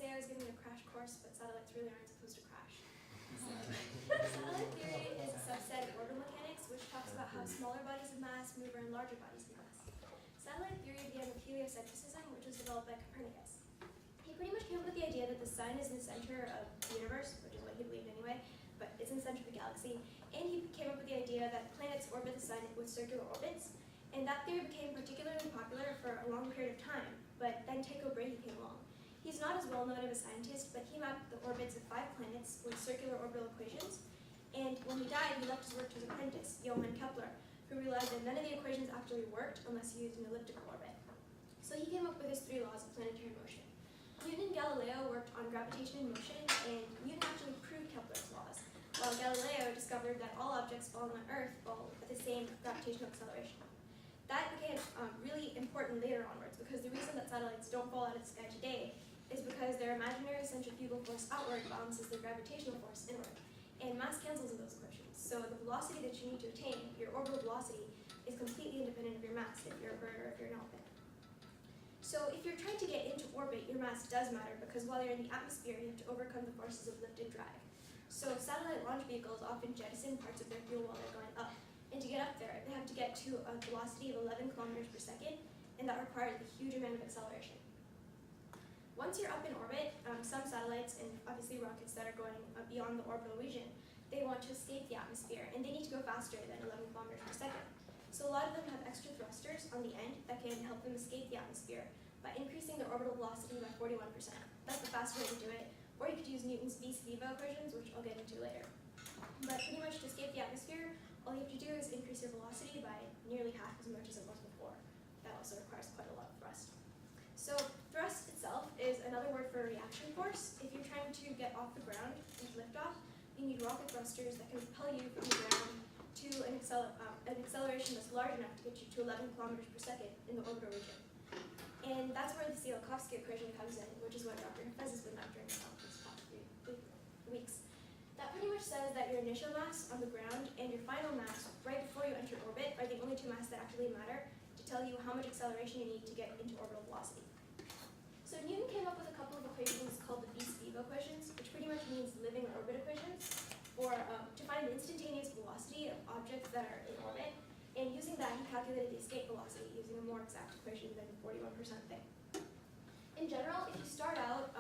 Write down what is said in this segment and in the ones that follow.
say I was giving a crash course, but satellites really aren't supposed to crash. Satellite theory is a subset of orbital mechanics, which talks about how smaller bodies of mass move around larger bodies of mass. Satellite theory began with heliocentrism, which was developed by Copernicus. He pretty much came up with the idea that the sun is in the center of the universe, which is what he believed anyway, but it's in the center of the galaxy, and he came up with the idea that planets orbit the sun with circular orbits, and that theory became particularly popular for a long period of time, but then Tycho Brahe came along. He's not as well known of a scientist, but he mapped the orbits of 5 planets with circular orbital equations, and when he died, he left his work to his apprentice, Johann Kepler, who realized that none of the equations actually worked unless you used an elliptical orbit. So he came up with his 3 laws of planetary motion. Newton and Galileo worked on gravitation and motion, and Newton actually proved Kepler's laws, while Galileo discovered that all objects falling on Earth fall at the same gravitational acceleration. That became really important later onwards, because the reason that satellites don't fall out of the sky today is because their imaginary centrifugal force outward balances their gravitational force inward, and mass cancels in those equations. So the velocity that you need to attain, your orbital velocity, is completely independent of your mass if you're a bird or if you're an elephant. So if you're trying to get into orbit, your mass does matter, because while you're in the atmosphere, you have to overcome the forces of lift and drag. So satellite launch vehicles often jettison parts of their fuel while they're going up. And to get up there, they have to get to a velocity of 11 kilometers per second, and that requires a huge amount of acceleration. Once you're up in orbit, some satellites, and obviously rockets that are going beyond the orbital region, they want to escape the atmosphere, and they need to go faster than 11 kilometers per second. So a lot of them have extra thrusters on the end that can help them escape the atmosphere by increasing their orbital velocity by 41%. That's the fast way to do it. Or you could use Newton's vis-viva equations, which I'll get into later. But pretty much to escape the atmosphere, all you have to do is increase your velocity by nearly half as much as it was before. That also requires quite a lot of thrust. So thrust itself is another word for reaction force. If you're trying to get off the ground with liftoff, you need rocket thrusters that can propel you from the ground to an acceleration that's large enough to get you to 11 kilometers per second in the orbital region. And that's where the Tsiolkovsky equation comes in, which is what Dr. Hafez has been lecturing about these past few weeks. That pretty much says that your initial mass on the ground and your final mass right before you enter orbit are the only 2 masses that actually matter to tell you how much acceleration you need to get into orbital velocity. So Newton came up with a couple of equations called the vis-viva equations, which pretty much means living orbit equations, or to find the instantaneous velocity of objects that are in orbit. And using that, he calculated the escape velocity using a more exact equation than the 41% thing. In general, if you start out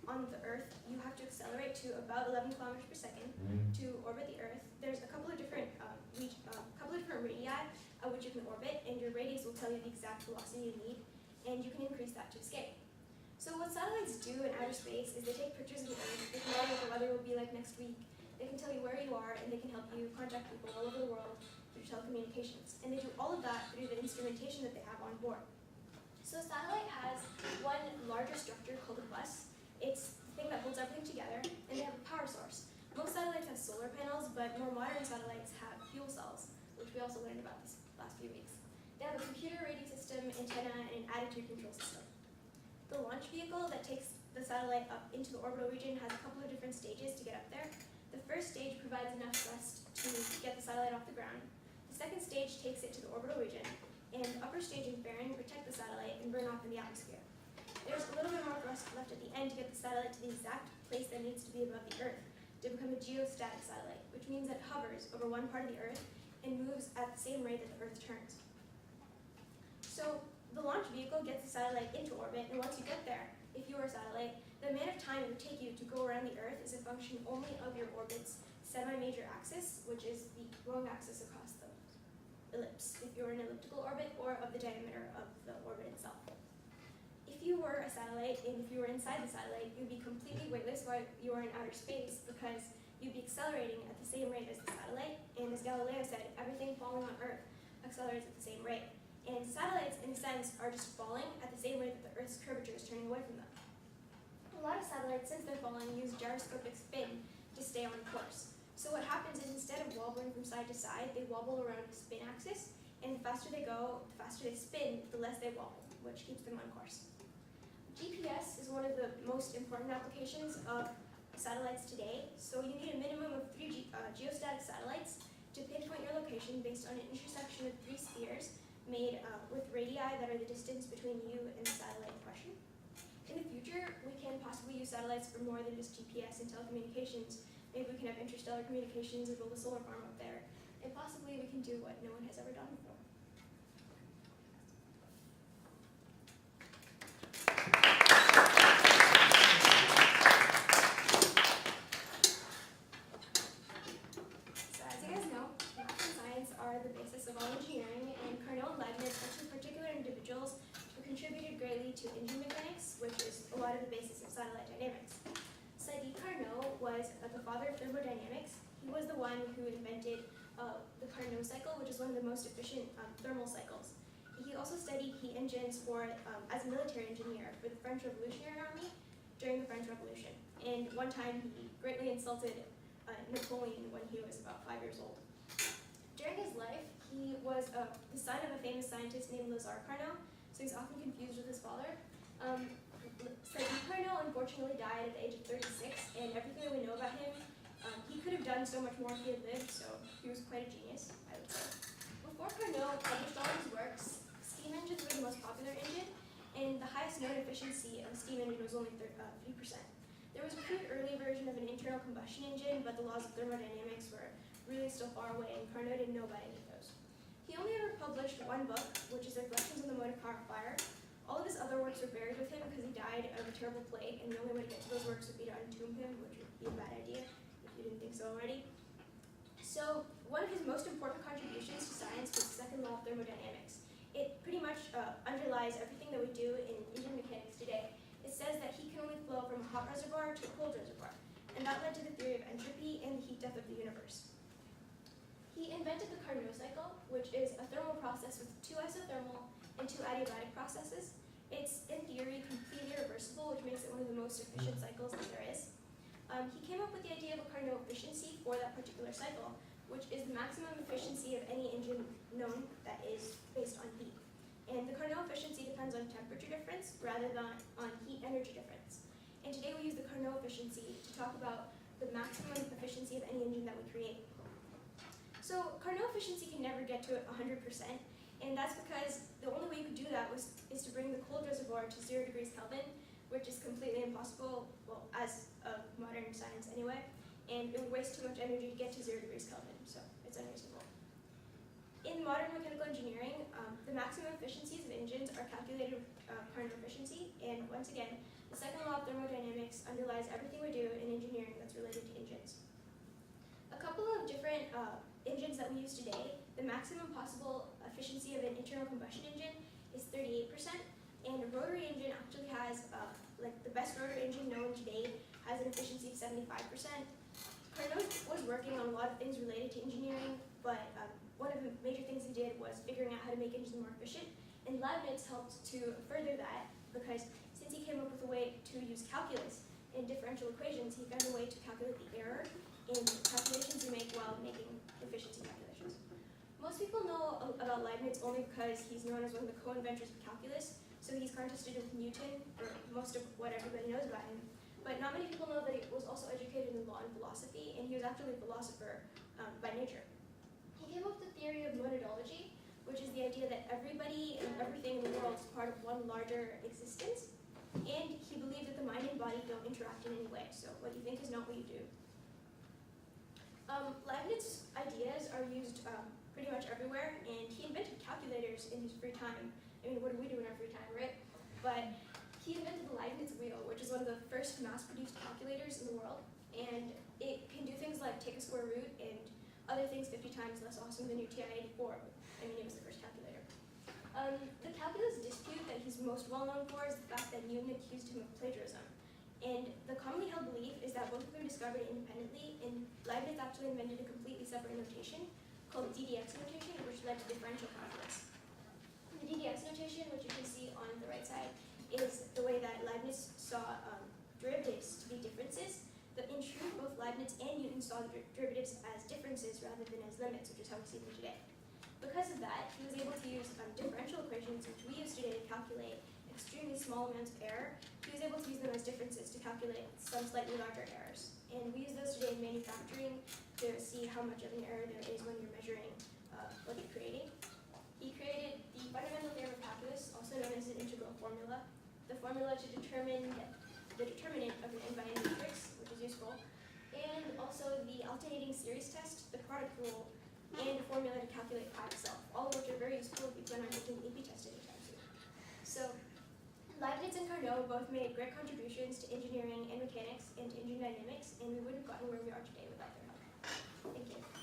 on the Earth, you have to accelerate to about 11 kilometers per second to orbit the Earth. There's a couple of different radii at which you can orbit, and your radius will tell you the exact velocity you need, and you can increase that to escape. So what satellites do in outer space is they take pictures of the Earth. They can tell you what the weather will be like next week. They can tell you where you are, and they can help you contact people all over the world through telecommunications. And they do all of that through the instrumentation that they have on board. So a satellite has one larger structure called a bus. It's the thing that holds everything together, and they have a power source. Most satellites have solar panels, but more modern satellites have fuel cells, which we also learned about this last few weeks. They have a computer radio system, antenna, and an attitude control system. The launch vehicle that takes the satellite up into the orbital region has a couple of different stages to get up there. The first stage provides enough thrust to get the satellite off the ground. The second stage takes it to the orbital region, and the upper stage and fairing protect the satellite and burn off in the atmosphere. There's a little bit more thrust left at the end to get the satellite to the exact place that needs to be above the Earth to become a geostatic satellite, which means it hovers over one part of the Earth and moves at the same rate that the Earth turns. So the launch vehicle gets the satellite into orbit, and once you get there, if you were a satellite, the amount of time it would take you to go around the Earth is a function only of your orbit's semi-major axis, which is the long axis across the ellipse, if you're in an elliptical orbit, or of the diameter of the orbit itself. If you were a satellite, and if you were inside the satellite, you'd be completely weightless while you were in outer space, because you'd be accelerating at the same rate as the satellite, and as Galileo said, everything falling on Earth accelerates at the same rate. And satellites, in a sense, are just falling at the same rate that the Earth's curvature is turning away from them. A lot of satellites, since they're falling, use gyroscopic spin to stay on course. So what happens is, instead of wobbling from side to side, they wobble around a spin axis, and the faster they go, the faster they spin, the less they wobble, which keeps them on course. GPS is one of the most important applications of satellites today, so you need a minimum of 3 geostatic satellites to pinpoint your location based on an intersection of 3 spheres made with radii that are the distance between you and the satellite in question. In the future, we can possibly use satellites for more than just GPS and telecommunications. Maybe we can have interstellar communications and build a solar farm up there. And possibly we can do what no one has ever done before. So as you guys know, math and science are the basis of all engineering, and Carnot and Leibniz are two particular individuals who contributed greatly to engine mechanics, which is a lot of the basis of satellite dynamics. Sadi Carnot was the father of thermodynamics. He was the one who invented the Carnot cycle, which is one of the most efficient thermal cycles. He also studied heat engines as a military engineer for the French Revolutionary Army during the French Revolution. And one time he greatly insulted Napoleon when he was about 5 years old. During his life, he was the son of a famous scientist named Lazare Carnot, so he's often confused with his father. Sadi Carnot unfortunately died at the age of 36, and everything that we know about him, he could have done so much more if he had lived, so he was quite a genius, I would say. Before Carnot published all his works, steam engines were the most popular engine, and the highest known efficiency of a steam engine was only 3%. There was a pretty early version of an internal combustion engine, but the laws of thermodynamics were really still far away, and Carnot didn't know about any of those. He only ever published one book, which is Reflections on the Motor Car Fire. All of his other works are buried with him because he died of a terrible plague, and the only way to get to those works would be to entomb him, which would be a bad idea if you didn't think so already. So one of his most important contributions to science was the second law of thermodynamics. It pretty much underlies everything that we do in engine mechanics today. It says that heat can only flow from a hot reservoir to a cold reservoir, and that led to the theory of entropy and the heat death of the universe. He invented the Carnot cycle, which is a thermal process with 2 isothermal and 2 adiabatic processes. It's, in theory, completely reversible, which makes it one of the most efficient cycles that there is. He came up with the idea of a Carnot efficiency for that particular cycle, which is the maximum efficiency of any engine known that is based on heat. And the Carnot efficiency depends on temperature difference rather than on heat energy difference. And today we use the Carnot efficiency to talk about the maximum efficiency of any engine that we create. So Carnot efficiency can never get to 100%, and that's because the only way you could do that is to bring the cold reservoir to 0 degrees Kelvin, which is completely impossible, well, as of modern science anyway, and it would waste too much energy to get to 0 degrees Kelvin, so it's unreasonable. In modern mechanical engineering, the maximum efficiencies of engines are calculated with Carnot efficiency, and once again, the second law of thermodynamics underlies everything we do in engineering that's related to engines. A couple of different engines that we use today, the maximum possible efficiency of an internal combustion engine is 38%, and a rotary engine actually has, the best rotary engine known today has an efficiency of 75%. Carnot was working on a lot of things related to engineering, but one of the major things he did was figuring out how to make engines more efficient, and Leibniz helped to further that because since he came up with a way to use calculus in differential equations, he found a way to calculate the error in calculations you make while making efficiency calculations. Most people know about Leibniz only because he's known as one of the co-inventors of calculus, so he's contested with Newton for most of what everybody knows about him. But not many people know that he was also educated in law and philosophy, and he was actually a philosopher by nature. He came up with the theory of monadology, which is the idea that everybody and everything in the world is part of one larger existence, and he believed that the mind and body don't interact in any way, so what you think is not what you do. Leibniz's ideas are used pretty much everywhere, and he invented calculators in his free time. I mean, what do we do in our free time, right? But he invented the Leibniz wheel, which is one of the first mass-produced calculators in the world, and it can do things like take a square root and other things 50 times less awesome than your TI-84. I mean, it was the first calculator. The calculus dispute that he's most well known for is the fact that Newton accused him of plagiarism. And the commonly held belief is that both of them discovered it independently, and Leibniz actually invented a completely separate notation called DDX notation, which led to differential calculus. The DDX notation, which you can see on the right side, is the way that Leibniz saw derivatives to be differences. But in truth, both Leibniz and Newton saw derivatives as differences rather than as limits, which is how we see them today. Because of that, he was able to use differential equations, which we use today to calculate extremely small amounts of error. He was able to use them as differences to calculate some slightly larger errors. And we use those today in manufacturing to see how much of an error there is when you're measuring what you're creating. He created the fundamental theorem of calculus, also known as an integral formula. The formula to determine the determinant of an n-by-n matrix, which is useful, and also the alternating series test, the product rule, and a formula to calculate pi itself, all of which are very useful if you plan on taking AP test anytime soon. So, Leibniz and Carnot both made great contributions to engineering and mechanics and to engine dynamics, and we wouldn't have gotten where we are today without their help. Thank you.